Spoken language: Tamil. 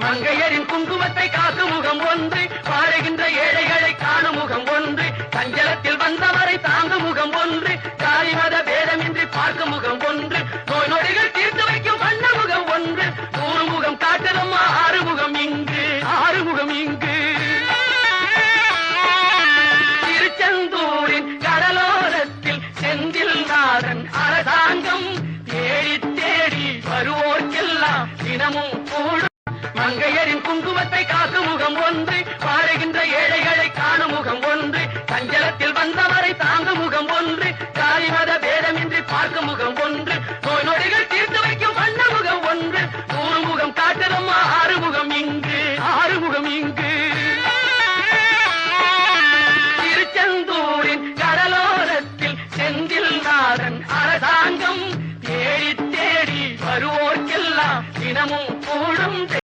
மங்கையரின் குங்குமத்தை காக்கும் முகம் ஒன்று, வாழுகின்ற ஏழைகளை காணும் முகம் ஒன்று, சஞ்சலத்தில் வந்தவரை தாங்கும் முகம் ஒன்று, ஜாதி மத பேதமின்றி பார்க்கும் முகம் ஒன்று, நோய் நொடிகள் தீர்த்து வைக்கும் வண்ண முகம் ஒன்று, 100 முகம் காட்டுதம்மா ஆறுமுகம் இங்கு, ஆறுமுகம் இங்கு. திருச்செந்தூரின் கடலோரத்தில் செந்தில் நாதன் அரசாங்கம் தேடி தேடி வருவோர்க்கெல்லாம் தினமும் கூடும். மங்கையரின் குங்குமத்தை காக்கும் முகம் ஒன்று, வாழுகின்ற ஏழைகளை காணும் முகம் ஒன்று,